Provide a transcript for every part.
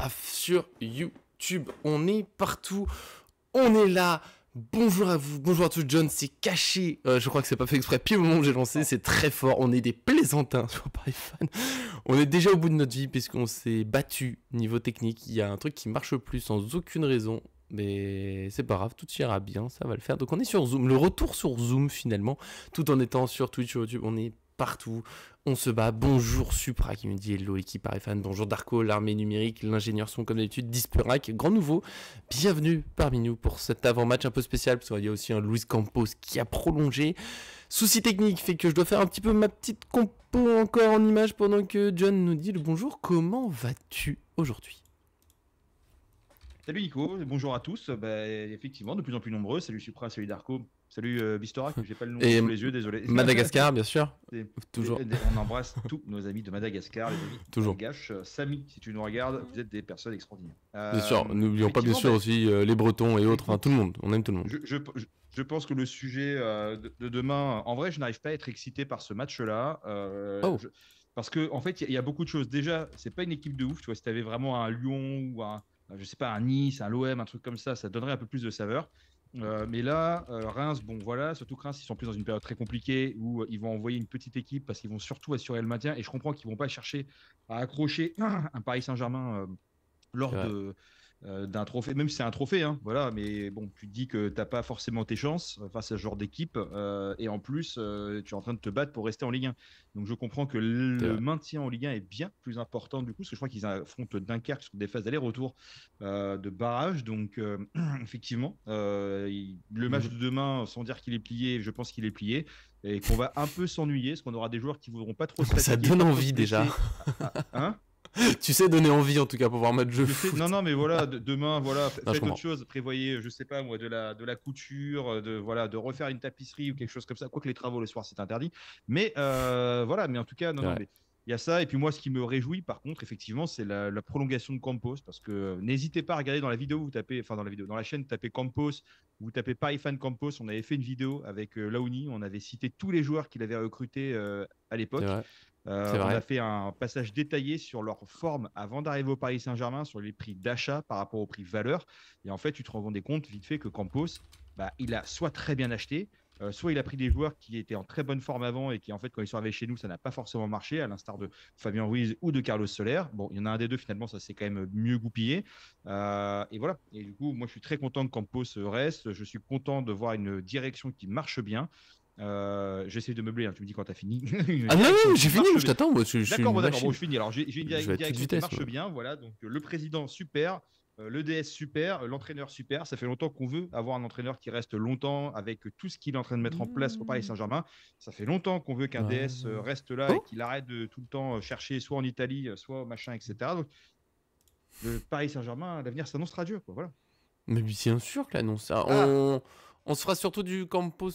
paf, sur YouTube. On est partout, on est là. Bonjour à vous, bonjour à tous. John s'est caché, je crois que c'est pas fait exprès, pile au moment où j'ai lancé, c'est très fort. On est des plaisantins sur Paris Fan. On est déjà au bout de notre vie puisqu'on s'est battu niveau technique. Il y a un truc qui marche plus sans aucune raison. Mais c'est pas grave, tout ira bien, ça va le faire. Donc on est sur Zoom, le retour sur Zoom finalement, tout en étant sur Twitch, sur YouTube, on est partout, on se bat. Bonjour Supra qui me dit hello équipe Paris Fan, bonjour Darko, l'armée numérique, l'ingénieur son comme d'habitude, Disperac, grand nouveau, bienvenue parmi nous pour cet avant-match un peu spécial, parce qu'il y a aussi un Luis Campos qui a prolongé. Souci technique fait que je dois faire un petit peu ma petite compo encore en image pendant que John nous dit le bonjour. Comment vas-tu aujourd'hui ? Salut Nico, bonjour à tous. Effectivement, de plus en plus nombreux. Salut Supra, salut Darko, salut Bistorac, j'ai pas le nom sous les yeux, désolé. Madagascar, bien sûr. Toujours. On embrasse tous nos amis de Madagascar, les amis toujours. malgaches. Samy, si tu nous regardes, vous êtes des personnes extraordinaires. Bien sûr, n'oublions pas bien sûr aussi les Bretons et autres, enfin tout le monde, on aime tout le monde. Je pense que le sujet de demain, en vrai, je n'arrive pas à être excité par ce match-là. Parce que en fait, il y a beaucoup de choses. Déjà, c'est pas une équipe de ouf. Tu vois, si tu avais vraiment un Lyon ou je sais pas, un Nice, un l'OM, un truc comme ça donnerait un peu plus de saveur. Mais là, Reims, bon voilà, surtout que Reims, ils sont plus dans une période très compliquée où ils vont envoyer une petite équipe parce qu'ils vont surtout assurer le maintien. Et je comprends qu'ils vont pas chercher à accrocher un Paris Saint-Germain lors d'un trophée, même si c'est un trophée, hein, voilà, mais bon, tu te dis que t'as pas forcément tes chances face à ce genre d'équipe, et en plus, tu es en train de te battre pour rester en Ligue 1. Donc je comprends que le maintien en Ligue 1 est bien plus important du coup, parce que je crois qu'ils affrontent Dunkerque sur des phases d'aller-retour de barrage. Donc effectivement, le match de demain, sans dire qu'il est plié, je pense qu'il est plié. Et qu'on va un peu s'ennuyer, parce qu'on aura des joueurs qui voudront pas trop se fatiguer. Ça donne envie déjà. Hein? Tu sais donner envie en tout cas pour voir un match de foot. Non, mais voilà, demain, voilà, faites autre chose. Prévoyez, je sais pas moi, de la couture, de refaire une tapisserie ou quelque chose comme ça. Quoique les travaux le soir, c'est interdit. Mais voilà, mais en tout cas, non, mais il y a ça. Et puis moi, ce qui me réjouit, par contre, effectivement, c'est la prolongation de Campos, parce que n'hésitez pas à regarder dans la vidéo, vous tapez, enfin dans la chaîne, tapez Campos, vous tapez Paris Fan Campos. On avait fait une vidéo avec Laouni, on avait cité tous les joueurs qu'il avait recrutés à l'époque. On a fait un passage détaillé sur leur forme avant d'arriver au Paris Saint-Germain, sur les prix d'achat par rapport au prix valeur. Et en fait, tu te rendais compte vite fait que Campos, il a soit très bien acheté, soit il a pris des joueurs qui étaient en très bonne forme avant et qui, en fait, quand ils sont arrivés chez nous, ça n'a pas forcément marché, à l'instar de Fabien Ruiz ou de Carlos Soler. Bon, il y en a un des deux, finalement, ça s'est quand même mieux goupillé. Et voilà. Et du coup, moi, je suis très content que Campos reste. Je suis content de voir une direction qui marche bien. J'essaie de meubler, hein. Tu me dis quand t'as fini. Ah non, j'ai fini, je t'attends. D'accord, bon, je finis. Alors, j'ai une direction qui marche bien. Voilà, donc le président, super. Le DS, super. L'entraîneur, super. Ça fait longtemps qu'on veut avoir un entraîneur qui reste longtemps avec tout ce qu'il est en train de mettre en place au Paris Saint-Germain. Ça fait longtemps qu'on veut qu'un DS reste là et qu'il arrête de tout le temps chercher soit en Italie, soit au machin, etc. Donc, le Paris Saint-Germain, l'avenir s'annonce radieux, quoi. Voilà. Mais bien sûr que l'annonce. On se fera surtout du Campos.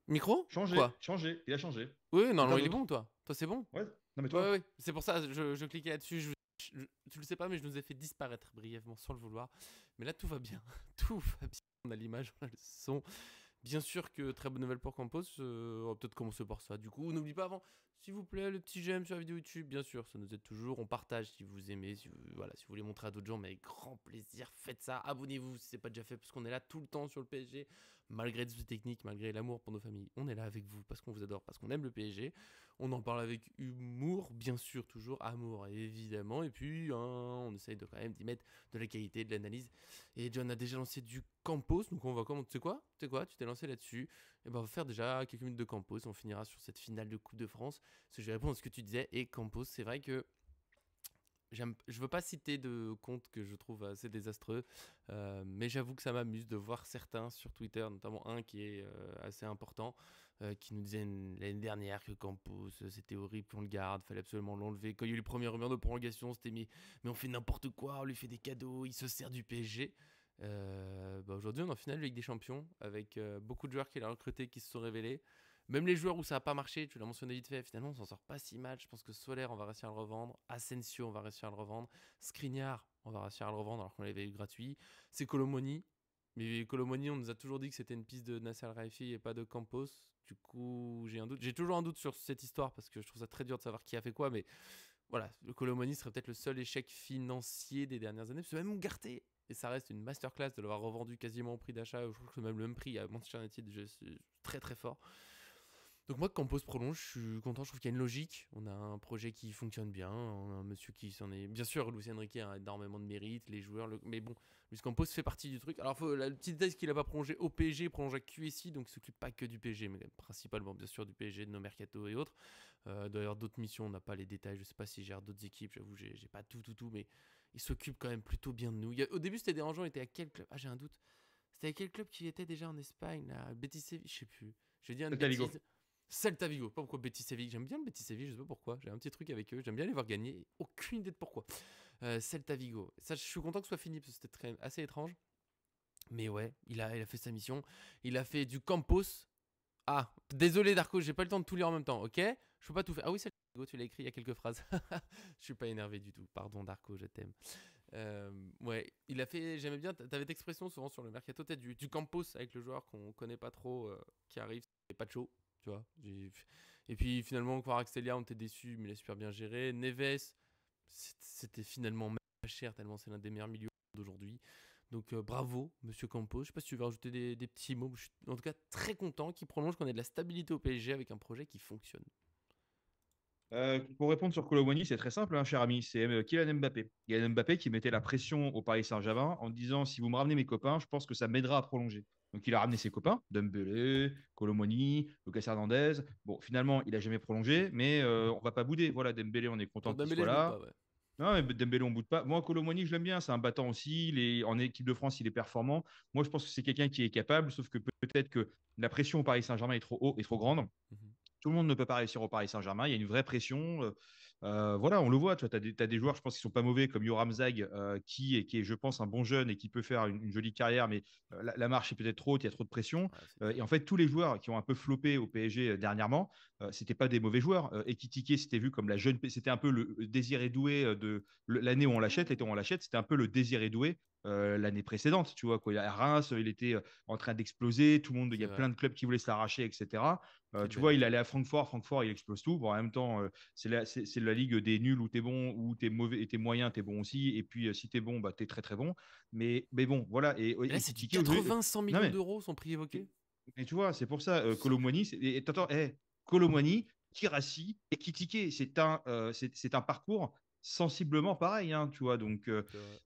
Micro Changé. Quoi Changé. Il a changé. Oui, non, il est bon, toi. Toi, c'est bon. Ouais. Non, mais toi. Ouais. C'est pour ça, je cliquais là-dessus. Tu le sais pas, mais je nous ai fait disparaître brièvement sans le vouloir. Mais là, tout va bien. Tout va bien. On a l'image, on a le son. Bien sûr que très bonne nouvelle pour Campos. On va peut-être commencer par ça. Du coup, n'oubliez pas avant, s'il vous plaît, le petit j'aime sur la vidéo YouTube. Bien sûr, ça nous aide toujours. On partage si vous aimez, si vous voulez montrer à d'autres gens, mais avec grand plaisir, faites ça. Abonnez-vous si c'est pas déjà fait, parce qu'on est là tout le temps sur le PSG. Malgré les soucis techniques, malgré l'amour pour nos familles, on est là avec vous parce qu'on vous adore, parce qu'on aime le PSG. On en parle avec humour, bien sûr, toujours amour, évidemment. Et puis, on essaye de quand même d'y mettre de la qualité, de l'analyse. Et John a déjà lancé du Campos, donc on va commencer. Tu sais quoi, tu t'es lancé là-dessus. Et ben, on va faire déjà quelques minutes de Campos. On finira sur cette finale de Coupe de France. Parce que je vais répondre à ce que tu disais. Et Campos, c'est vrai que je veux pas citer de comptes que je trouve assez désastreux, mais j'avoue que ça m'amuse de voir certains sur Twitter, notamment un qui est assez important, qui nous disait l'année dernière que Campos, c'était horrible qu'on le garde, fallait absolument l'enlever. Quand il y a eu les premières rumeurs de prolongation, c'était mais on fait n'importe quoi, on lui fait des cadeaux, il se sert du PSG. Aujourd'hui, on est en finale de Ligue des Champions avec beaucoup de joueurs qu'il a recrutés qui se sont révélés. Même les joueurs où ça n'a pas marché, tu l'as mentionné vite fait, finalement on s'en sort pas si mal. Je pense que Soler, on va réussir à le revendre. Asensio, on va réussir à le revendre. Skriniar, on va réussir à le revendre alors qu'on l'avait eu gratuit. C'est Colomoni. Mais Colomoni, on nous a toujours dit que c'était une piste de Nasser Al-Khelaifi et pas de Campos. Du coup, j'ai un doute. J'ai toujours un doute sur cette histoire parce que je trouve ça très dur de savoir qui a fait quoi. Mais voilà, le Kolo Muani serait peut-être le seul échec financier des dernières années, parce que même Ugarte, et ça reste une masterclass de l'avoir revendu quasiment au prix d'achat, je crois que c'est même le même prix à Manchester United, c'est très très fort. Donc moi, Campos prolonge, je suis content, je trouve qu'il y a une logique. On a un projet qui fonctionne bien, on a un monsieur qui s'en est... Bien sûr, Luis Enrique a énormément de mérite, les joueurs... Mais bon, Luis Campos fait partie du truc. Alors, la petite détail, c'est qu'il n'a pas prolongé au PSG, il prolonge à QSI, donc il ne s'occupe pas que du PSG, mais principalement, bien sûr, du PSG, de nos mercato et autres. D'ailleurs, d'autres missions, on n'a pas les détails, je ne sais pas s'il gère d'autres équipes, j'avoue, j'ai pas tout, mais il s'occupe quand même plutôt bien de nous. Au début, c'était dérangeant, il était à quel club? Ah, j'ai un doute. C'était à quel club qu'il était déjà en Espagne, là? Betis Séville, je sais plus. Je vais dire une bêtise. Celta Vigo, pas pourquoi Betis Séville. J'aime bien le Betis Séville, je sais pas pourquoi. J'ai un petit truc avec eux, j'aime bien les voir gagner. Aucune idée de pourquoi. Celta Vigo. Ça, je suis content que ce soit fini parce que c'était assez étrange. Mais ouais, il a fait sa mission. Il a fait du Campos. Ah, désolé Darko, j'ai pas le temps de tout lire en même temps, ok? Je peux pas tout faire. Ah oui, Celta Vigo, tu l'as écrit il y a quelques phrases. Je suis pas énervé du tout. Pardon Darko, je t'aime. Ouais, il a fait. J'aimais bien. T'avais d'expression souvent sur le mercato, peut-être du Campos avec le joueur qu'on connaît pas trop qui arrive. C'est pas de chaud. Tu vois, et puis finalement, Kvaratskhelia, on était déçus, mais il a super bien géré. Neves, c'était finalement pas cher, tellement c'est l'un des meilleurs milieux d'aujourd'hui. Donc bravo, monsieur Campos. Je sais pas si tu veux rajouter des petits mots. Je suis en tout cas très content qu'il prolonge, qu'on ait de la stabilité au PSG avec un projet qui fonctionne. Pour répondre sur Kolo Muani, c'est très simple, hein, cher ami. C'est Kylian Mbappé. Kylian Mbappé qui mettait la pression au Paris Saint-Germain en disant si vous me ramenez mes copains, je pense que ça m'aidera à prolonger. Donc il a ramené ses copains, Dembélé, Kolo Muani, Lucas Hernandez. Bon, finalement, il a jamais prolongé, mais on va pas bouder. Voilà, Dembélé, on est content Pour qu'il Dembélé, soit je boude là. pas, ouais. Non, mais Dembélé, on boude pas. Moi, Kolo Muani, je l'aime bien. C'est un battant aussi. En équipe de France, il est performant. Moi, je pense que c'est quelqu'un qui est capable, sauf que peut-être que la pression au Paris Saint-Germain est trop haut et trop grande. Mhm. Tout le monde ne peut pas réussir au Paris Saint-Germain. Il y a une vraie pression. Voilà, on le voit. Tu as, des joueurs, je pense, qui sont pas mauvais, comme Yoram Zag, qui est, je pense, un bon jeune et qui peut faire une jolie carrière, mais la marche est peut-être trop haute, il y a trop de pression. Ouais, Et en fait, tous les joueurs qui ont un peu floppé au PSG dernièrement, c'était pas des mauvais joueurs. Ekitike, c'était vu comme la jeune, c'était un peu le Désiré Doué de l'année où on l'achète, l'été où on l'achète, c'était un peu le Désiré Doué. L'année précédente, tu vois, quoi. À Reims, il était en train d'exploser. Tout le monde, il y a plein de clubs qui voulaient se l'arracher, etc. Tu vois, il allait à Francfort, il explose tout. Bon, en même temps, c'est la ligue des nuls où t'es bon, où t'es mauvais et t'es moyen, t'es bon aussi. Et puis, si t'es bon, bah, t'es très très bon. Mais bon, voilà. Mais là, c'est du 80-100 Non, millions d'euros, son prix évoqué. mais tu vois, c'est pour ça, Kolo Muani, attends, Kolo Muani, Kirassi et Kitike, c'est un parcours sensiblement pareil, hein, tu vois. Donc, au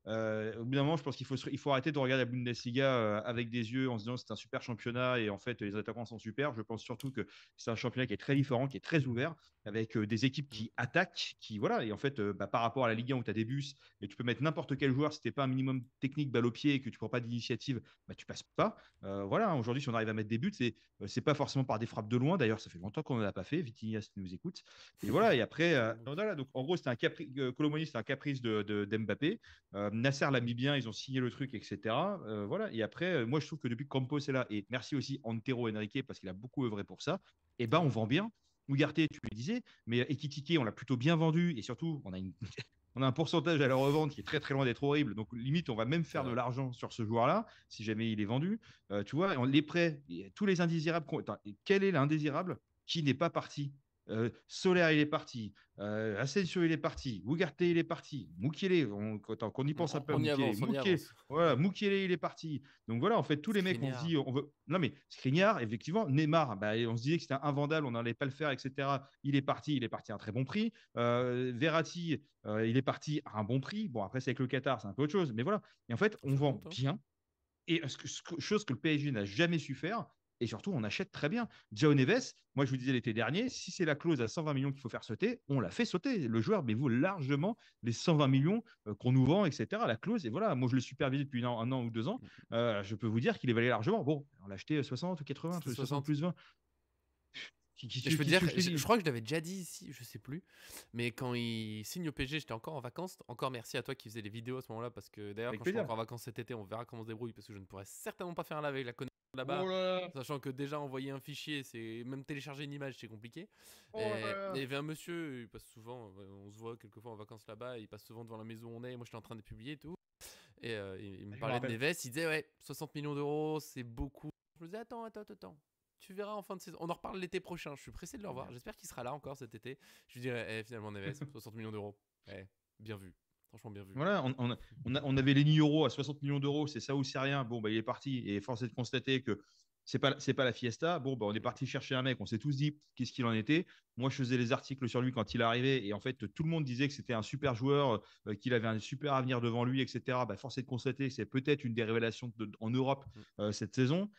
bout d'un moment, je pense qu'il faut arrêter de regarder la Bundesliga avec des yeux en se disant c'est un super championnat et en fait les attaquants sont super. Je pense surtout que c'est un championnat qui est très différent, qui est très ouvert, avec des équipes qui attaquent, qui voilà. Et en fait, par rapport à la Ligue 1 où tu as des bus et tu peux mettre n'importe quel joueur, si t'es pas un minimum technique, balle au pied et que tu prends pas d'initiative, bah, tu passes pas. Voilà, aujourd'hui, si on arrive à mettre des buts, c'est pas forcément par des frappes de loin. D'ailleurs, ça fait longtemps qu'on ne l'a pas fait. Vitinha, si tu nous écoutes. Et voilà, et après, voilà, donc en gros, c'était un caprice, Kolo Muani, c'était un caprice d'Mbappé. Nasser l'a mis bien, ils ont signé le truc, etc. Voilà, et après, moi, je trouve que depuis que Campos est là, et merci aussi Antero Henrique, parce qu'il a beaucoup œuvré pour ça, et ben, on vend bien. Ugarte, tu le disais, mais Ekitike, on l'a plutôt bien vendu, et surtout, on a un pourcentage à la revente qui est très très loin d'être horrible. Donc limite, on va même faire de l'argent sur ce joueur-là si jamais il est vendu. Tu vois, les prêts, tous les indésirables. Attends, quel est l'indésirable qui n'est pas parti? Soler, il est parti. Asensio, il est parti. Ugarte, il est parti. Mukiele, qu'on y pense un peu à On y Mukiele. avance, on y avance. Voilà, Mukiele, il est parti. Donc voilà, en fait, tous les mecs, on se dit, on veut. Non, mais Skriniar, effectivement, Neymar, bah, on se disait que c'était invendable, on n'allait pas le faire, etc. Il est parti à un très bon prix. Verratti, il est parti à un bon prix. Bon, après, c'est avec le Qatar, c'est un peu autre chose. Mais voilà. Et en fait, on vend bien. Et chose que le PSG n'a jamais su faire. Et surtout, on achète très bien. João Neves, moi je vous disais l'été dernier, si c'est la clause à 120 millions qu'il faut faire sauter, on l'a fait sauter. Le joueur mais vaut largement les 120 millions qu'on nous vend, etc. La clause, et voilà, moi je l'ai supervisé depuis un an ou 2 ans. Je peux vous dire qu'il est valé largement. Bon, on l'a acheté 60 ou 80, 60 plus 20. Je peux dire, je crois que je l'avais déjà dit ici, je sais plus. Mais quand il signe au PSG, j'étais encore en vacances. Encore merci à toi qui faisais les vidéos à ce moment-là. Parce que d'ailleurs, quand je serai encore en vacances cet été, on verra comment on se débrouille. Parce que je ne pourrais certainement pas faire un live avec la connexion là-bas. Sachant que déjà envoyer un fichier, c'est même télécharger une image, c'est compliqué. Et il y avait un monsieur, il passe souvent, on se voit quelquefois en vacances là-bas, il passe souvent devant la maison où on est. Moi, j'étais en train de publier et tout. Et il me parlait de Neves, il disait ouais, 60 millions d'euros, c'est beaucoup. Je me disais attends. tu verras en fin de saison. On en reparle l'été prochain. Je suis pressé de le revoir. J'espère qu'il sera là encore cet été. Je lui dirais, finalement, Neves, 60 millions d'euros. Bien vu. Franchement, bien vu. Voilà, on avait Lenny Euro à 60 millions d'euros, c'est ça ou c'est rien. Bon, bah, il est parti et force est de constater que c'est pas la fiesta. Bon, bah, on est parti chercher un mec, on s'est tous dit qu'est-ce qu'il en était. Moi, je faisais les articles sur lui quand il est arrivé et en fait, tout le monde disait que c'était un super joueur, qu'il avait un super avenir devant lui, etc. Bah, force est de constater que c'est peut-être une des révélations en Europe cette saison.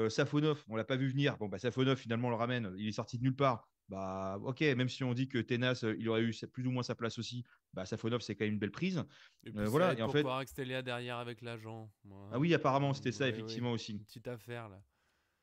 Safonov, on l'a pas vu venir. Bon, bah, Safonov, finalement, on le ramène. Il est sorti de nulle part. Bah, ok, même si on dit que Tenas, il aurait eu plus ou moins sa place aussi, bah, Safonov, c'est quand même une belle prise. Et puis ça Voilà, aide et en pour fait, Kvaratskhelia derrière avec l'agent. ah oui, apparemment, c'était ça, effectivement, Oui. aussi. Une petite affaire là.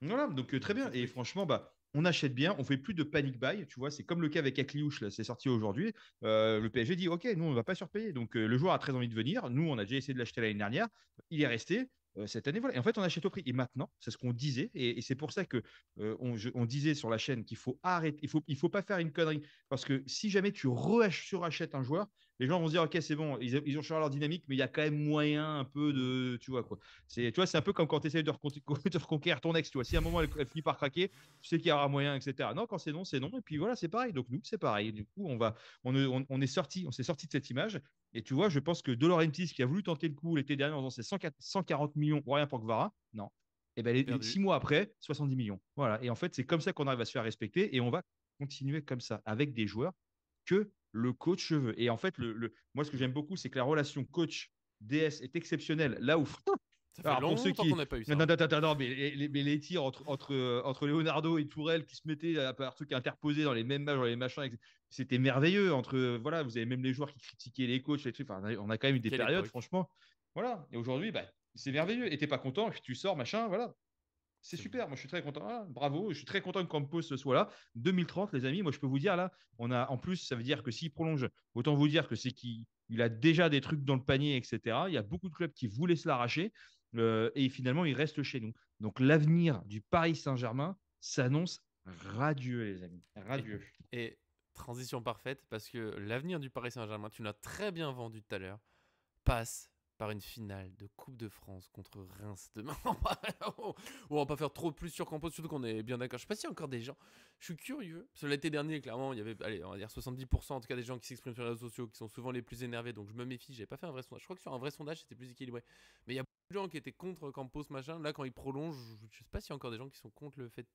Voilà, donc très Un bien. petit Et truc. franchement, bah, on achète bien, on fait plus de panic buy, tu vois. C'est comme le cas avec Akliouche, là, c'est sorti aujourd'hui. Le PSG dit, OK, nous, on ne va pas surpayer. Donc, le joueur a très envie de venir. Nous, on a déjà essayé de l'acheter l'année dernière. Il est resté. Cette année, voilà. Et en fait, on achète au prix. Et maintenant, c'est ce qu'on disait. Et c'est pour ça que on disait sur la chaîne qu'il faut arrêter. Il faut pas faire une connerie. Parce que si jamais tu surachètes un joueur, les gens vont se dire, OK, c'est bon, ils ont changé leur dynamique, mais il y a quand même moyen un peu de. Tu vois, quoi. C'est un peu comme quand tu essayes de reconquérir ton ex. Tu vois, si à un moment elle finit par craquer, tu sais qu'il y aura moyen, etc. Non, quand c'est non, c'est non. Et puis voilà, c'est pareil. Donc nous, c'est pareil. Du coup, on s'est sorti de cette image. Et tu vois, je pense que De Laurentiis, qui a voulu tenter le coup l'été dernier en faisant ses 140 millions pour rien pour Kvara, non. Et ben, Perdu. 6 mois après, 70 millions. Voilà. Et en fait, c'est comme ça qu'on arrive à se faire respecter. Et on va continuer comme ça avec des joueurs que le coach veut. Et en fait, moi, ce que j'aime beaucoup, c'est que la relation coach-DS est exceptionnelle. Là où Ça fait alors pour ceux longtemps qu'on qui. n'a pas eu Non, ça. non, non, non, mais les tirs entre Leonardo et Tourelle qui se mettaient par trucs interposés dans les mêmes matchs, dans les machins, c'était merveilleux. Voilà, vous avez même les joueurs qui critiquaient les coachs, les trucs. Enfin, on a quand même eu des Quelle périodes, époque. franchement. Voilà. Et aujourd'hui, bah, c'est merveilleux. Et t'es pas content, et puis tu sors, machin, voilà. C'est C'est super. Moi, je suis très content. Voilà, bravo. Je suis très content que Campos soit là. 2030, les amis. Moi, je peux vous dire là, en plus, ça veut dire que s'il prolonge, autant vous dire que c'est qu'il a déjà des trucs dans le panier, etc. Il y a beaucoup de clubs qui voulaient se l'arracher et finalement, il reste chez nous. Donc, l'avenir du Paris Saint-Germain s'annonce radieux, les amis. Et, Radieux. et transition parfaite parce que l'avenir du Paris Saint-Germain, tu l'as très bien vendu tout à l'heure, passe par une finale de Coupe de France contre Reims demain. On va pas faire trop plus sur Campos, surtout qu'on est bien d'accord. Je sais pas s'il y a encore des gens. Je suis curieux. Parce que l'été dernier, clairement, il y avait, allez, on va dire 70% en tout cas des gens qui s'expriment sur les réseaux sociaux qui sont souvent les plus énervés. Donc je me méfie. J'avais pas fait un vrai sondage. Je crois que sur un vrai sondage, c'était plus équilibré. Mais il y a beaucoup de gens qui étaient contre Campos, machin. Là, quand il prolonge, je sais pas s'il y a encore des gens qui sont contre le fait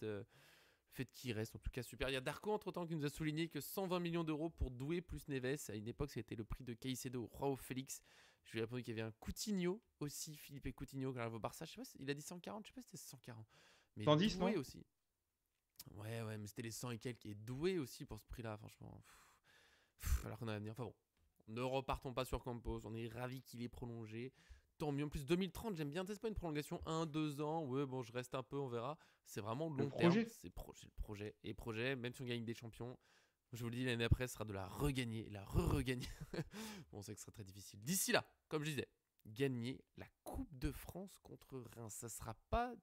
qu'il reste. En tout cas, super. Il y a Darko, entre-temps, qui nous a souligné que 120 millions d'euros pour Doué plus Neves. À une époque, c'était le prix de Caicedo, Joao Félix. Je lui ai répondu qu'il y avait un Coutinho aussi, Philippe Coutinho, qui arrive au Barça. Je sais pas, il a dit 140, je sais pas si c'était 140. Mais 110, Doué non? aussi. Ouais, mais c'était les 100 et quelques. Et Doué aussi pour ce prix-là, franchement. Alors qu'on a à venir. Enfin bon, ne repartons pas sur Campos. On est ravis qu'il ait prolongé. Tant mieux. En plus, 2030, j'aime bien. C'est pas une prolongation 1-2 ans. Ouais, bon, je reste un peu, on verra. C'est vraiment Le long terme. projet. C'est le projet. Et projet, même si on gagne des champions, je vous le dis, l'année après, ce sera de la regagner. La re-regagner. Bon, on sait que ce sera très difficile. D'ici là, comme je disais, gagner la Coupe de France contre Reims. Ça sera pas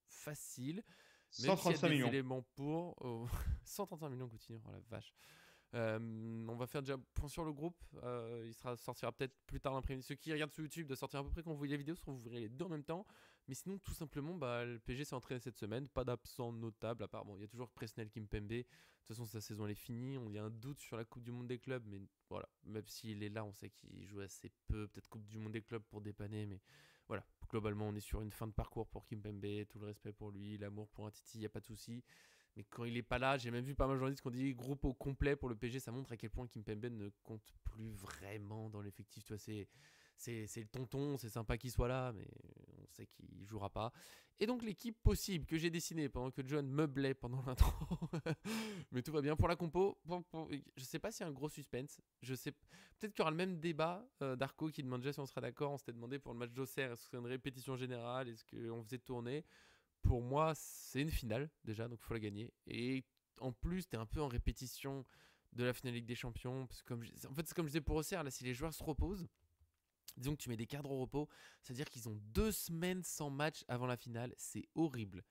facile. Même s'il y a 135 des millions. éléments pour. 135 millions Coutinho, oh la vache. On va faire déjà point sur le groupe. Il sortira peut-être plus tard l'après-midi. Ceux qui regardent sur YouTube doivent sortir à peu près quand vous voyez la vidéo, soit vous verrez les deux en même temps. Mais sinon, tout simplement, le PSG s'est entraîné cette semaine. Pas d'absent notable, à part, bon, il y a toujours Presnel Kimpembe. De toute façon, sa saison elle est finie. Il y a un doute sur la Coupe du Monde des clubs, mais voilà. Même s'il est là, on sait qu'il joue assez peu. Peut-être Coupe du Monde des clubs pour dépanner, mais voilà. Globalement, on est sur une fin de parcours pour Kimpembe. Tout le respect pour lui, l'amour pour un Titi, il n'y a pas de souci. Mais quand il est pas là, j'ai même vu pas mal de journalistes qui ont dit groupe au complet pour le PSG. Ça montre à quel point Kimpembe ne compte plus vraiment dans l'effectif. Tu vois, c'est le tonton, c'est sympa qu'il soit là, mais on sait qu'il jouera pas. Et donc l'équipe possible que j'ai dessinée pendant que John meublait pendant l'intro. Mais tout va bien pour la compo. Je sais pas s'il y a un gros suspense. Je sais peut-être qu'il y aura le même débat d'Arco qui demande déjà si on sera d'accord. On s'était demandé pour le match d'Auxerre, est-ce que c'est une répétition générale, est-ce qu'on faisait tourner. Pour moi, c'est une finale déjà, donc il faut la gagner. Et en plus, tu es un peu en répétition de la finale Ligue des Champions. Parce que en fait, c'est comme je disais pour Auxerre, là, si les joueurs se reposent, disons que tu mets des cadres au repos, c'est-à-dire qu'ils ont 2 semaines sans match avant la finale, c'est horrible.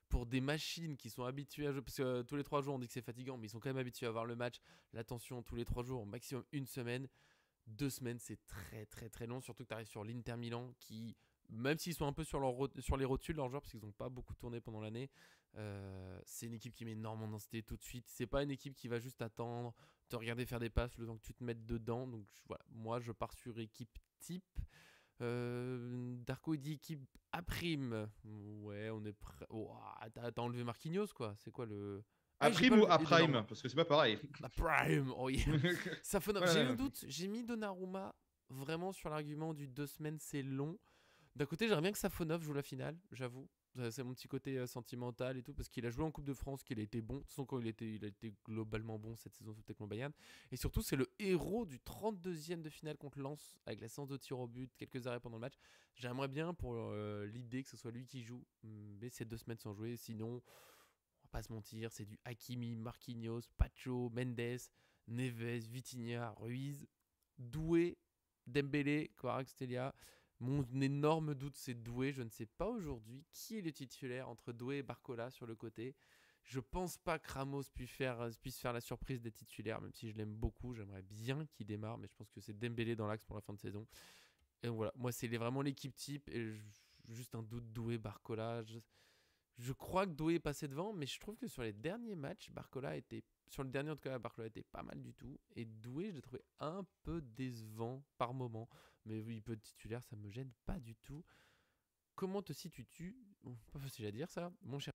Pour des machines qui sont habituées à jouer, parce que tous les 3 jours on dit que c'est fatigant, mais ils sont quand même habitués à avoir le match, l'attention tous les 3 jours, au maximum une semaine. 2 semaines, c'est très très très long, surtout que tu arrives sur l'Inter Milan qui même s'ils sont un peu sur les rotules, leurs joueurs, parce qu'ils n'ont pas beaucoup tourné pendant l'année, c'est une équipe qui met énormément d'intensité tout de suite. C'est pas une équipe qui va juste attendre, te regarder faire des passes le temps que tu te mettes dedans. Donc voilà, moi je pars sur équipe type. Darko il dit équipe A prime. Ouais, on est prêt. Oh, t'as enlevé Marquinhos quoi. C'est quoi le. A prime ou A prime? Parce que c'est pas pareil. A prime, oh yeah. Voilà. J'ai un doute, j'ai mis Donnarumma vraiment sur l'argument du 2 semaines c'est long. D'un côté, j'aimerais bien que Safonov joue la finale, j'avoue. C'est mon petit côté sentimental et tout, parce qu'il a joué en Coupe de France, qu'il a été bon. De toute façon, il a été globalement bon cette saison avec le Bayern. Et surtout, c'est le héros du 32e de finale contre Lens, avec la séance de tir au but, quelques arrêts pendant le match. J'aimerais bien pour l'idée que ce soit lui qui joue, mais ces 2 semaines sans jouer. Sinon, on va pas se mentir, c'est du Hakimi, Marquinhos, Pacho, Mendes, Neves, Vitinha, Ruiz, Doué, Dembélé, Kvaratskhelia. Mon énorme doute, c'est Doué. Je ne sais pas aujourd'hui qui est le titulaire entre Doué et Barcola sur le côté. Je pense pas que Ramos puisse faire la surprise des titulaires, même si je l'aime beaucoup. J'aimerais bien qu'il démarre, mais je pense que c'est Dembélé dans l'axe pour la fin de saison. Et donc voilà, moi c'est vraiment l'équipe type. Et juste un doute Doué, Barcola. Je crois que Doué est passé devant, mais je trouve que sur les derniers matchs, sur le dernier en tout cas, Barcola était pas mal du tout. Et Doué, je l'ai trouvé un peu décevant par moment. Mais oui, il peut être titulaire, ça me gêne pas du tout. Comment te situes-tu? Pas facile à dire ça, mon cher.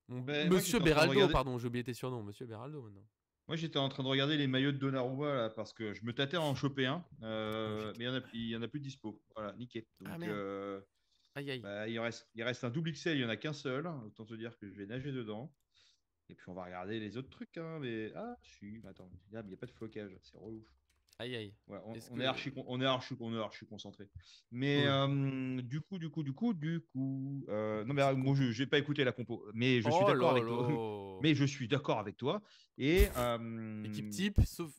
Monsieur Beraldo, pardon, j'ai oublié tes surnoms. Monsieur Beraldo maintenant. Moi, j'étais en train de regarder les maillots de Donnarumma là, parce que je me tâtais à en choper un, mais il y en a plus de dispo. Voilà, nickel. Donc, aïe aïe. Bah, il reste un double XL, il n'y en a qu'un seul. Autant te dire que je vais nager dedans. Et puis on va regarder les autres trucs. Hein, mais attends, il n'y a pas de flocage, c'est relou. Aïe aïe. Ouais, on est archi concentré. Mais du coup, non mais moi je vais pas écouter la compo, mais je suis d'accord avec toi. Mais je suis d'accord avec toi. Et équipe type, sauf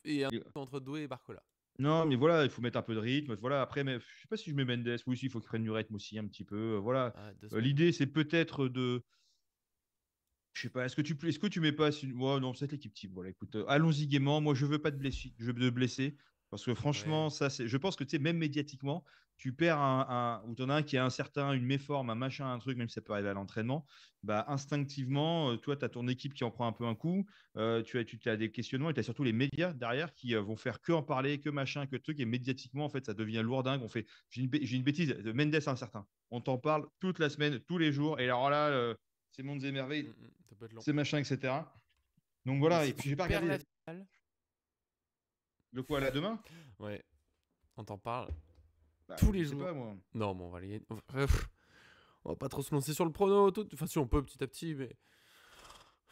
entre Doué et Barcola. Non, mais voilà, il faut mettre un peu de rythme. Voilà, après, mais je sais pas si je mets Mendes. Oui, il faut qu'il prenne du rythme aussi un petit peu. Voilà. L'idée, c'est peut-être de. Je sais pas. Est-ce que tu mets pas. Ouais, non, c'est l'équipe type. Voilà, écoute, allons-y gaiement. Moi, je veux pas de blessés. Je veux de blessés. Parce que franchement, ça, je pense que tu sais, même médiatiquement, tu perds ou tu en as un qui a une méforme, un machin, un truc, même si ça peut arriver à l'entraînement. Bah, instinctivement, toi, tu as ton équipe qui en prend un peu un coup. Tu as des questionnements et tu as surtout les médias derrière qui vont faire que en parler, que machin, que truc. Et médiatiquement, en fait, ça devient lourdingue. J'ai une bêtise, de Mendes incertain. On t'en parle toute la semaine, tous les jours. Et alors là, c'est mondes et merveilles, c'est machin, etc. Donc voilà. Et puis, j'ai pas regardé. De quoi, là, demain? Ouais, on t'en parle tous les jours. Pas, moi. Non, bon, on va aller. On va pas trop se lancer sur le prono. Enfin, si on peut petit à petit, mais.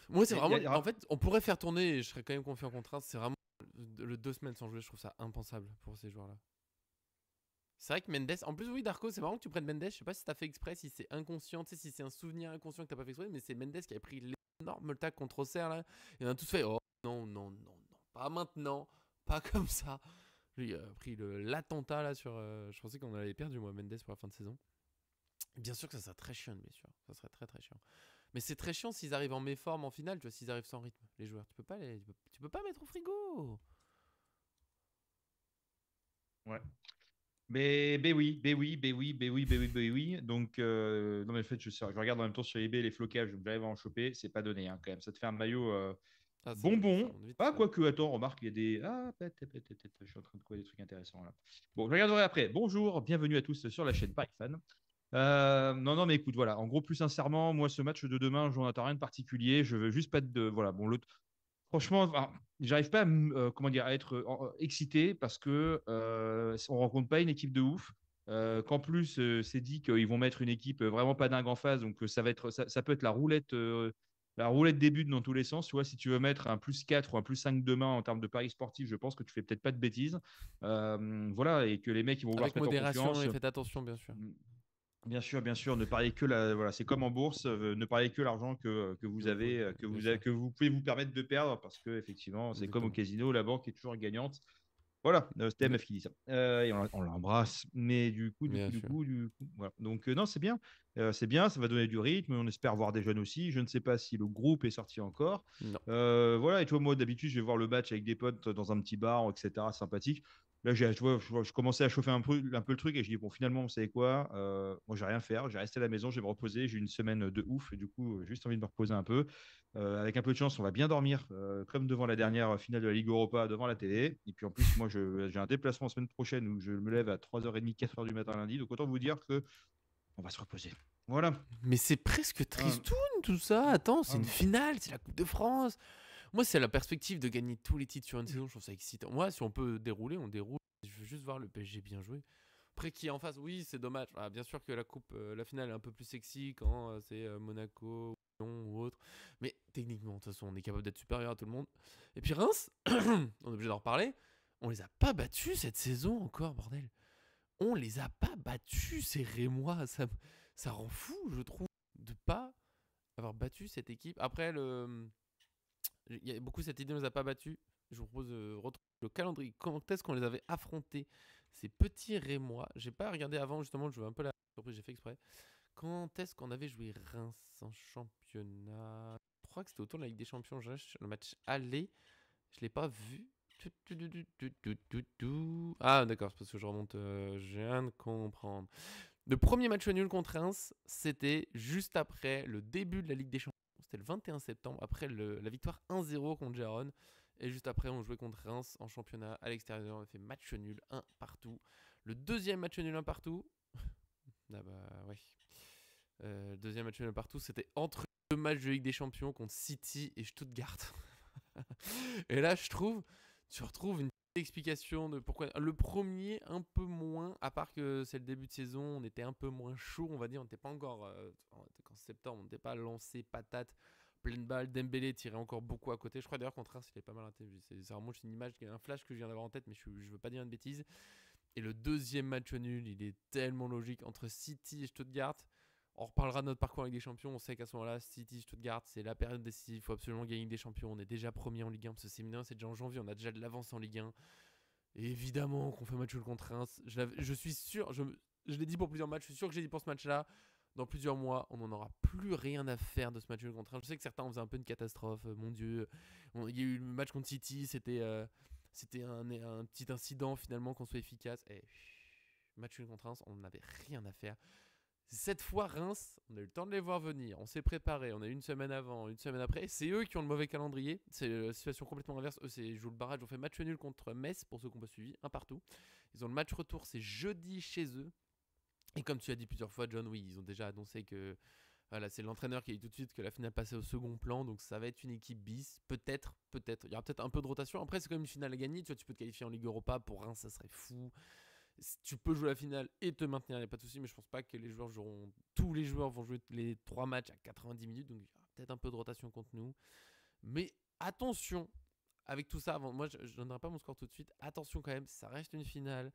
Moi, c'est vraiment. En fait, on pourrait faire tourner et je serais quand même confiant contre un. C'est vraiment. Le 2 semaines sans jouer, je trouve ça impensable pour ces joueurs-là. C'est vrai que Mendes. En plus, oui, Darko, c'est marrant que tu prennes Mendes. Je sais pas si t'as fait exprès, si c'est inconscient, tu sais, si c'est un souvenir inconscient que t'as pas fait exprès, mais c'est Mendes qui a pris l'énorme tac contre Auxerre là. Et on a tous fait. Oh non, pas maintenant, pas comme ça. Lui a pris l'attentat là sur. Je pensais qu'on allait perdu, moi, Mendes pour la fin de saison. Bien sûr que ça serait très chiant, bien sûr. Ça serait très très chiant. Mais c'est très chiant s'ils arrivent en méforme en finale, tu vois, s'ils arrivent sans rythme, les joueurs. Tu peux pas mettre au frigo. Ouais. Mais oui. Donc, non, mais en fait, je regarde en même temps sur eBay les flocages, donc j'arrive à en choper. C'est pas donné, hein, quand même. Ça te fait un maillot bonbon. Quoique, attends, remarque, il y a des. Je suis en train de trouver des trucs intéressants là. Bon, je regarderai après. Bonjour, bienvenue à tous sur la chaîne Paris Fan. Non, mais écoute, voilà. En gros, plus sincèrement, moi, ce match de demain, j'en attends rien de particulier. Je veux juste pas de. Voilà, bon, l'autre. Franchement, j'arrive pas à être excité parce que on rencontre pas une équipe de ouf. Qu'en plus, c'est dit qu'ils vont mettre une équipe vraiment pas dingue en face, donc ça peut être la roulette des buts dans tous les sens. Tu vois, si tu veux mettre un +4 ou un +5 demain en termes de paris sportif, je pense que tu fais peut-être pas de bêtises. Voilà, et que les mecs ils vont vouloir se mettre en confiance. Avec modération et faites attention, bien sûr. Bien sûr, ne pariez que voilà, c'est comme en bourse, ne pariez que l'argent que vous avez, que vous pouvez vous permettre de perdre, parce que effectivement, c'est comme au casino, la banque est toujours gagnante. Voilà, c'était MF qui dit ça. Et on l'embrasse. Mais du coup, voilà. Donc non, c'est bien, ça va donner du rythme. On espère voir des jeunes aussi. Je ne sais pas si le groupe est sorti encore. Voilà. Et toi, moi, d'habitude, je vais voir le match avec des potes dans un petit bar, etc. Sympathique. là, tu vois, je commençais à chauffer un peu le truc et je dis, bon, finalement, vous savez quoi, moi, j'ai rien faire. J'ai resté à la maison, je vais me reposer. J'ai eu une semaine de ouf et du coup, juste envie de me reposer un peu. Avec un peu de chance, on va bien dormir, comme devant la dernière finale de la Ligue Europa devant la télé. Et puis en plus, moi, j'ai un déplacement la semaine prochaine où je me lève à 3h30, 4h du matin lundi. Donc autant vous dire que on va se reposer. Voilà. Mais c'est presque Ah, tristoun tout ça. Attends, c'est ah, une finale, c'est la Coupe de France. Moi, c'est la perspective de gagner tous les titres sur une saison. Je trouve ça excitant. Moi, si on peut dérouler, on déroule. Je veux juste voir le PSG bien jouer. Après, qui est en face, oui, c'est dommage. Ah, bien sûr que la finale est un peu plus sexy quand c'est Monaco, Lyon ou autre. Mais techniquement, de toute façon, on est capable d'être supérieur à tout le monde. Et puis Reims, on est obligé d'en reparler. On les a pas battus cette saison encore, bordel. On les a pas battus, ces Rémois. Ça rend fou, je trouve, de pas avoir battu cette équipe. Après, il y a beaucoup cette idée, on les a pas battus. Je vous propose de retrouver le calendrier. Quand est-ce qu'on les avait affrontés, ces petits Rémois? J'ai pas regardé avant, justement, je veux un peu la surprise, j'ai fait exprès. Quand est-ce qu'on avait joué Reims en championnat? Je crois que c'était autour de la Ligue des Champions. Le match aller, je l'ai pas vu. Ah, d'accord, c'est parce que je remonte. Je viens de comprendre. Le premier match nul contre Reims, c'était juste après le début de la Ligue des Champions. C'était le 21 septembre, après la victoire 1-0 contre Gérone. Et juste après, on jouait contre Reims en championnat à l'extérieur. On a fait match nul, 1 partout. Le deuxième match nul, 1 partout. Ah bah ouais. Le deuxième match nul, 1 partout, c'était entre deux matchs de Ligue des Champions contre City et Stuttgart. Et là, je trouve, tu retrouves une explication de pourquoi. Le premier, un peu moins, à part que c'est le début de saison, on était un peu moins chaud, on va dire. On n'était pas encore. En septembre, on n'était pas lancé patate, pleine balle. Dembélé tirait encore beaucoup à côté. Je crois d'ailleurs qu'en train, il est pas mal raté. C'est vraiment une image, un flash que je viens d'avoir en tête, mais je veux pas dire une bêtise. Et le deuxième match nul, il est tellement logique entre City et Stuttgart. On reparlera de notre parcours avec des champions. On sait qu'à ce moment-là, City, Stuttgart, c'est la période décisive. Il faut absolument gagner des champions. On est déjà premier en Ligue 1 parce que c'est mine, c'est déjà en janvier. On a déjà de l'avance en Ligue 1. Et évidemment qu'on fait match nul contre Reims. Je suis sûr, je l'ai dit pour plusieurs matchs. Je suis sûr que j'ai dit pour ce match-là. Dans plusieurs mois, on n'en aura plus rien à faire de ce match nul contre Reims. Je sais que certains en faisaient un peu une catastrophe. Mon Dieu. Il y a eu le match contre City. C'était un petit incident finalement qu'on soit efficace. Et match nul contre Reims, on n'avait rien à faire. Cette fois, Reims, on a eu le temps de les voir venir. On s'est préparé. On a eu une semaine avant, une semaine après. C'est eux qui ont le mauvais calendrier. C'est la situation complètement inverse. Eux, ils jouent le barrage. Ils ont fait match nul contre Metz, pour ceux qui n'ont pas suivi, un partout. Ils ont le match retour, c'est jeudi chez eux. Et comme tu as dit plusieurs fois, John, oui, ils ont déjà annoncé que voilà, c'est l'entraîneur qui a dit tout de suite que la finale passait au second plan. Donc ça va être une équipe bis. Peut-être. Il y aura peut-être un peu de rotation. Après, c'est quand même une finale à gagner. Tu vois, tu peux te qualifier en Ligue Europa. Pour Reims, ça serait fou. Tu peux jouer la finale et te maintenir, il n'y a pas de souci, mais je pense pas que tous les joueurs vont jouer les 3 matchs à 90 minutes, donc il y aura peut-être un peu de rotation contre nous. Mais attention, avec tout ça, moi je donnerai pas mon score tout de suite, attention quand même, ça reste une finale.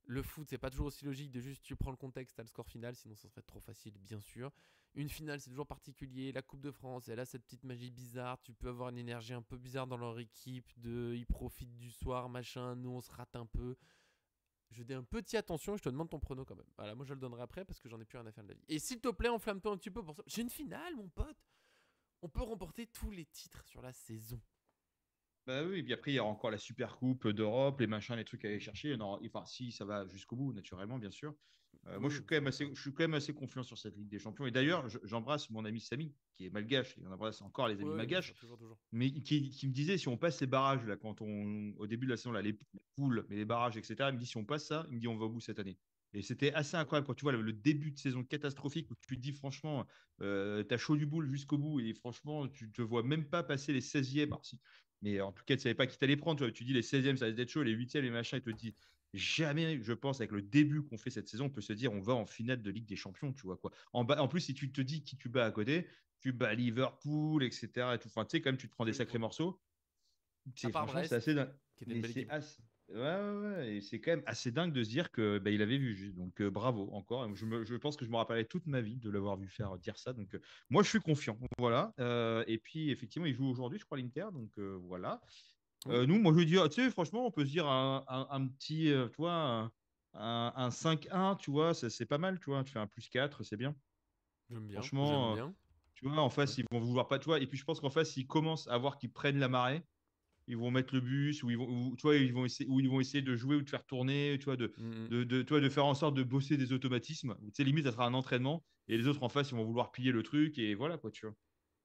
Le foot, c'est pas toujours aussi logique de juste tu prends le contexte, t'as le score final, sinon ça serait trop facile, bien sûr. Une finale, c'est toujours particulier. La Coupe de France, elle a cette petite magie bizarre. Tu peux avoir une énergie un peu bizarre dans leur équipe, ils profitent du soir, machin. Nous, on se rate un peu. Je dis un petit attention et je te demande ton prono quand même. Voilà, moi je le donnerai après parce que j'en ai plus rien à faire de la vie. Et s'il te plaît, enflamme-toi un petit peu pour ça. J'ai une finale, mon pote. On peut remporter tous les titres sur la saison. bah oui, et puis après, il y aura encore la Super Coupe d'Europe, les machins, les trucs à aller chercher. Non, enfin, si, ça va jusqu'au bout, naturellement, bien sûr. Moi, Oui, je suis quand même assez confiant sur cette Ligue des Champions. Et d'ailleurs, j'embrasse mon ami Samy, qui est malgache. Et on embrasse encore les amis oui, bien sûr, malgaches. toujours. Mais qui me disait, si on passe les barrages, là, au début de la saison, là, les poules, mais les barrages, etc., il me dit, si on passe ça, il me dit, on va au bout cette année. Et c'était assez incroyable quand tu vois le début de saison catastrophique où tu te dis, franchement, t'as chaud du boule jusqu'au bout et franchement, tu te vois même pas passer les 16e. Alors, si, mais en tout cas, tu ne savais pas qui t'allait prendre. Tu vois. Tu dis les 16e, ça va être chaud, les 8e, les machins, et te dis jamais, je pense, avec le début qu'on fait cette saison, on peut se dire on va en finale de Ligue des Champions. Tu vois quoi. En plus, si tu te dis qui tu bats à côté, tu bats Liverpool, etc. Et tout. Enfin, tu sais, quand même, tu te prends des Oui, sacrés morceaux. à part Franchement, c'est Brest, assez dingue. qui était une Mais belle c'est équipe. assez. Ouais, ouais, ouais. Et c'est quand même assez dingue de se dire que bah, il avait vu juste. Donc bravo encore. Et je pense que je me rappellerai toute ma vie de l'avoir vu faire dire ça. Donc moi je suis confiant. Voilà. Et puis effectivement il joue aujourd'hui, je crois l'Inter. Donc voilà. Oui, Moi, je veux dire, tu sais, franchement, on peut se dire un petit, tu vois, un 5-1, tu vois, c'est pas mal, tu vois. Tu fais un +4, c'est bien. j'aime bien, j'aime Franchement, bien. tu vois, en Ouais. face, ils vont vouloir pas, tu vois. Et puis, je pense qu'en face, ils commencent à voir qu'ils prennent la marée. ils vont mettre le bus, tu vois, ils vont essayer de jouer ou de faire tourner, tu vois, tu vois, de faire en sorte de bosser des automatismes. Tu sais, limite, ça sera un entraînement et les autres en face, ils vont vouloir piller le truc et voilà, quoi, tu vois.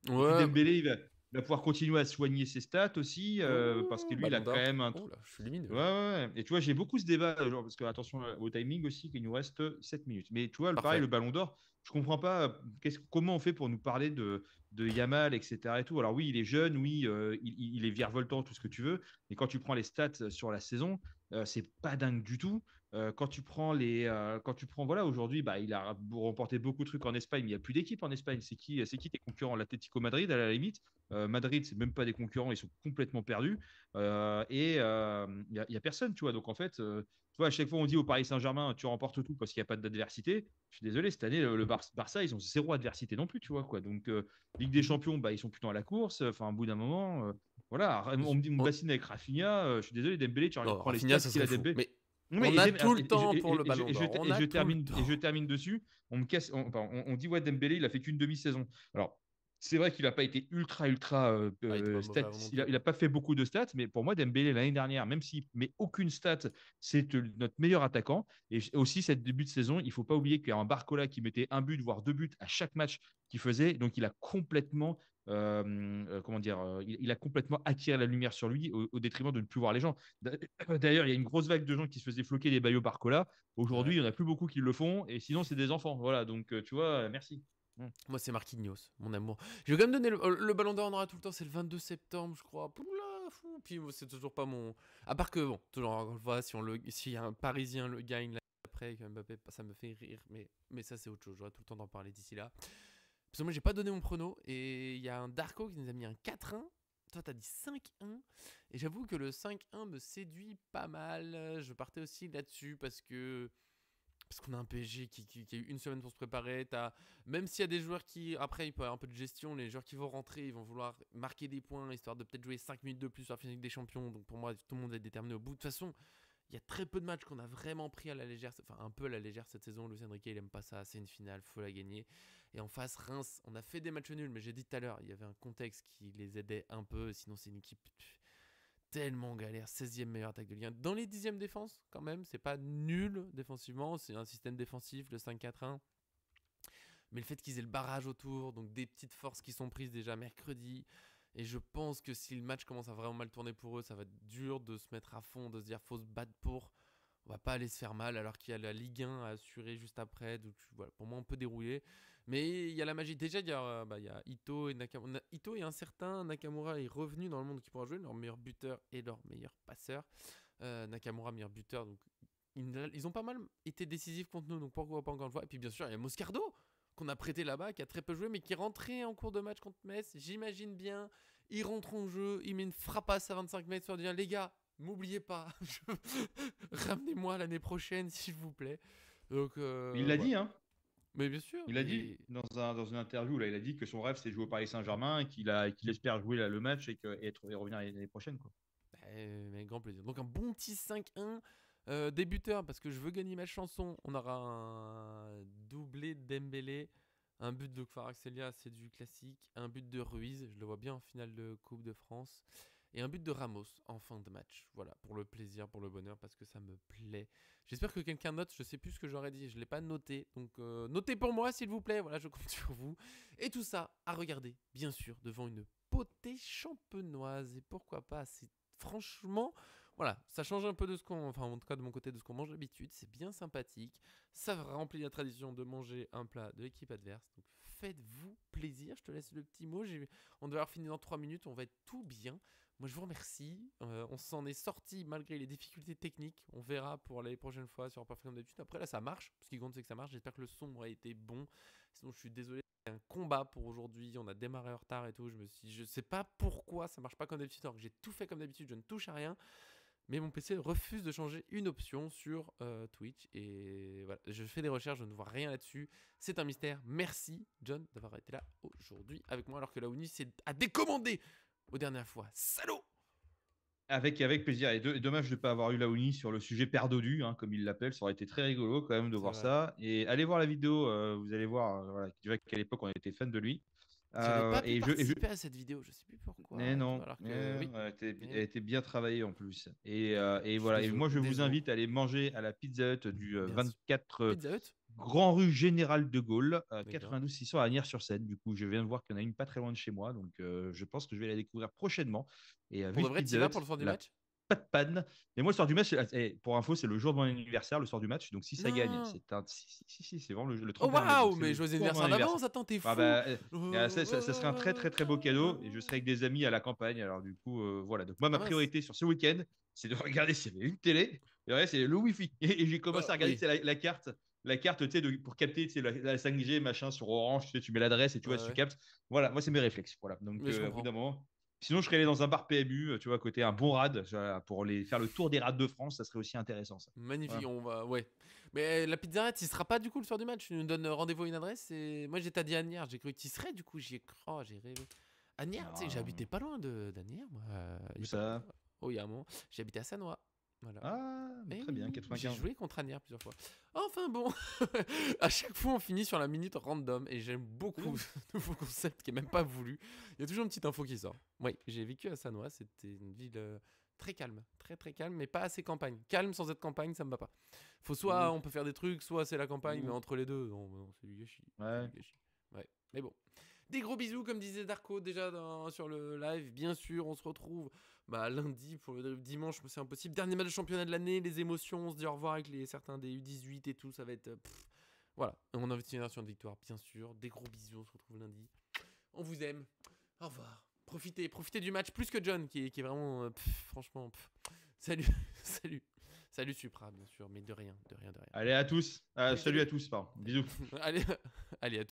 Et puis Ouais. Dembélé, il va pouvoir continuer à soigner ses stats aussi, parce que Oh, lui, il a ballon quand d'or. même un. Oh là, je suis lumineux Ouais, là. ouais, ouais. Et tu vois, j'ai beaucoup ce débat, genre, parce que attention au timing aussi, qu'il nous reste 7 minutes. Mais tu vois, pareil, Parfait. le ballon d'or, je comprends pas comment on fait pour nous parler de Yamal, etc. Et tout. Alors oui, il est jeune, oui, il est virevoltant, tout ce que tu veux. Mais quand tu prends les stats sur la saison, c'est pas dingue du tout. Quand tu prends, voilà, aujourd'hui, bah, il a remporté beaucoup de trucs en Espagne. Il n'y a plus d'équipe en Espagne. C'est qui tes concurrents? L'Atlético Madrid, à la limite. Madrid, c'est même pas des concurrents, ils sont complètement perdus. Il y a personne, tu vois. Donc en fait, tu vois, à chaque fois on dit au Paris Saint-Germain, tu remportes tout parce qu'il n'y a pas d'adversité. Je suis désolé, cette année, le Barça, ils ont zéro adversité non plus, tu vois quoi. Donc Ligue des Mhm. Champions, bah, ils sont plus dans la course. Enfin, au bout d'un moment, voilà, Bien on sûr. me bassine avec Rafinha. Je suis désolé, Dembélé, tu Non, prends les Rafinha, stats ça qu'il serait a fou. Dembélé. Mais Non, mais on a tout le temps pour le ballon d'or. On a tout le et je temps. termine dessus. On me casse, on dit ouais, Dembélé, il a fait qu'une demi-saison. Alors, c'est vrai qu'il n'a pas été ultra Ah, il était pas mauvais stats. avant non Il plus, a quoi. pas fait beaucoup de stats, mais pour moi, Dembélé l'année dernière, même s'il met aucune stat, c'est notre meilleur attaquant. Et aussi, cette début de saison, il faut pas oublier qu'il y a un Barcola qui mettait un but, voire deux buts à chaque match qu'il faisait. Donc, il a complètement, comment dire, il a complètement attiré la lumière sur lui au détriment de ne plus voir les gens. D'ailleurs, il y a une grosse vague de gens qui se faisaient floquer des maillots Barcola. Ouais. Aujourd'hui, il n'y en a plus beaucoup qui le font, et sinon, c'est des enfants. Voilà, donc tu vois, merci. Mm. Moi, c'est Marquinhos, mon amour. Je vais quand même donner le ballon d'or, on aura tout le temps. C'est le 22 septembre, je crois. Poula, fou. Puis c'est toujours pas mon. À part que, bon, toujours, encore une fois, si un Parisien le gagne là, après, avec Mbappé, ça me fait rire. Mais ça, c'est autre chose. J'aurai tout le temps d'en parler d'ici là. Parce que moi, j'ai pas donné mon prono. Et il y a un Darko qui nous a mis un 4-1. Toi, t'as dit 5-1. Et j'avoue que le 5-1 me séduit pas mal. Je partais aussi là-dessus parce qu'on a un PSG qui a eu une semaine pour se préparer. Même s'il y a des joueurs qui, après, il peut y avoir un peu de gestion, les joueurs qui vont rentrer, ils vont vouloir marquer des points, histoire de peut-être jouer 5 minutes de plus sur la finale des champions. Donc pour moi, tout le monde va être déterminé au bout. De toute façon, il y a très peu de matchs qu'on a vraiment pris à la légère, enfin un peu à la légère cette saison. Lucien Riquet, il aime pas ça, c'est une finale, faut la gagner. Et en face, Reims, on a fait des matchs nuls, mais j'ai dit tout à l'heure, il y avait un contexte qui les aidait un peu, sinon c'est une équipe tellement galère, 16e meilleure attaque de Ligue 1. Dans les 10e défense, quand même, c'est pas nul défensivement, c'est un système défensif, le 5-4-1. Mais le fait qu'ils aient le barrage autour, donc des petites forces qui sont prises déjà mercredi, et je pense que si le match commence à vraiment mal tourner pour eux, ça va être dur de se mettre à fond, de se dire faut se battre pour. On va pas aller se faire mal alors qu'il y a la Ligue 1 à assurer juste après. Donc voilà, pour moi on peut dérouiller. Mais il y a la magie. Déjà il y a Ito et Nakamura. Ito et un certain Nakamura est revenu dans le monde qui pourra jouer, leur meilleur buteur et leur meilleur passeur. Nakamura meilleur buteur, donc ils ont pas mal été décisifs contre nous, donc pourquoi pas encore une fois. Et puis bien sûr il y a Moscardo qu'on a prêté là-bas, qui a très peu joué, mais qui est rentré en cours de match contre Metz. J'imagine bien, il rentre en jeu, il met une frappasse à 25 mètres sur dire les gars, m'oubliez pas, ramenez-moi l'année prochaine s'il vous plaît. Donc Il l'a voilà. dit, hein. Mais bien sûr, Il a dit dans une interview, là, il a dit que son rêve, c'est de jouer au Paris Saint-Germain et qu'il espère jouer là, le match et revenir l'année prochaine, quoi. avec grand plaisir. Donc un bon petit 5-1. Débuteur, parce que je veux gagner ma chanson, on aura un doublé de Dembélé, un but de Kvaratskhelia, c'est du classique, un but de Ruiz, je le vois bien en finale de Coupe de France, et un but de Ramos en fin de match. Voilà, pour le plaisir, pour le bonheur, parce que ça me plaît. J'espère que quelqu'un note, je sais plus ce que j'aurais dit, je l'ai pas noté, donc notez pour moi s'il vous plaît, voilà, je compte sur vous. Et tout ça à regarder, bien sûr, devant une potée champenoise, et pourquoi pas, c'est franchement... Voilà, ça change un peu de ce qu'on... Enfin, en tout cas, de mon côté, de ce qu'on mange d'habitude. C'est bien sympathique. Ça remplit la tradition de manger un plat de l'équipe adverse. Donc, faites-vous plaisir. Je te laisse le petit mot. On doit avoir fini dans 3 minutes. On va être tout bien. Moi, je vous remercie. On s'en est sorti malgré les difficultés techniques. On verra pour les prochaines fois sur Parfait comme d'habitude. Après, là, ça marche. Ce qui compte, c'est que ça marche. J'espère que le son a été bon. Sinon, je suis désolé. C'est un combat pour aujourd'hui. On a démarré en retard et tout. Je sais pas pourquoi ça marche pas comme d'habitude. Alors que j'ai tout fait comme d'habitude. Je ne touche à rien. Mais mon PC refuse de changer une option sur Twitch. Et voilà, je fais des recherches, je ne vois rien là-dessus. C'est un mystère. Merci, John, d'avoir été là aujourd'hui avec moi, alors que la Uni s'est à décommander aux dernières fois. Salaud! Avec plaisir. Et dommage de ne pas avoir eu la Uni sur le sujet Père Dodu, hein, comme il l'appelle. Ça aurait été très rigolo quand même de C'est voir vrai. ça. Et allez voir la vidéo, vous allez voir, voilà, déjà qu'à l'époque on était fan de lui. J'avais pas pu participer à cette vidéo, je sais plus pourquoi. Mais non, alors que, oui. elle était bien travaillée en plus. Et voilà. Et moi, je vous invite à aller manger à la Pizza Hut du 24 Pizza Hut. Grand Rue Général de Gaulle, D'accord. 92 600 à Agnières-sur-Seine. Du coup, je viens de voir qu'il y en a une pas très loin de chez moi. Donc, je pense que je vais la découvrir prochainement. Et Pour de vrai, tu y vas pour le soir du match? Pas de panne. Mais moi, le soir du match, pour info, c'est le jour de mon anniversaire, le soir du match. Donc, si ça gagne, Non. c'est un. Si, c'est vraiment le Oh 31 mai. waouh, Donc, c'est mais le joyeux jour de mon anniversaire d'avance, attends, t'es fou. Ah bah, ça serait un très, très, très beau cadeau. Et je serai avec des amis à la campagne. Alors, du coup, voilà. Donc, moi, ma priorité sur ce week-end, c'est de regarder s'il y avait une télé. Et le reste, c'est le Wi-Fi. Et j'ai commencé à regarder la carte. La carte, tu sais, pour capter la 5G, machin, sur Orange, tu mets l'adresse et tu vois si tu captes. Voilà, moi, c'est mes réflexes. Voilà. Donc, au bout d'un moment. Sinon, je serais allé dans un bar PMU, tu vois, à côté, un bon rad, pour faire le tour des rades de France, ça serait aussi intéressant, ça. Magnifique, voilà. On va, ouais. Mais la Pizza Hut, il sera pas du coup le soir du match. Tu nous donnes rendez-vous à une adresse. Et moi, j'étais dit à Agnières, j'ai cru que tu serais, du coup, j'ai rêvé. Agnières, tu sais, j'habitais pas loin d'Agnières, moi. Où ça? Oh, il y a un moment. J'habitais à Sannois. Voilà. Ah, très bien, 95. J'ai joué contre Agnières plusieurs fois. Enfin bon, à chaque fois on finit sur la minute random et j'aime beaucoup ce nouveau concept qui est même pas voulu. Il y a toujours une petite info qui sort. Oui, j'ai vécu à Sannois, c'était une ville très calme, très très calme, mais pas assez campagne. Calme sans être campagne, ça me va pas. Faut soit on peut faire des trucs, soit c'est la campagne, mais entre les deux, non, c'est du gâchis. Ouais. Ouais, mais bon. Des gros bisous, comme disait Darko déjà sur le live. Bien sûr, on se retrouve lundi pour le dimanche, c'est impossible. Dernier match de championnat de l'année, les émotions, on se dit au revoir avec certains des U18 et tout, ça va être... voilà, on a une version de victoire, bien sûr. Des gros bisous, on se retrouve lundi. On vous aime. Au revoir. Profitez du match plus que John, qui est vraiment... franchement... Salut, salut. Salut Supra, bien sûr, mais de rien. Allez, à tous. Salut à tous, pardon. Bisous. allez à tous.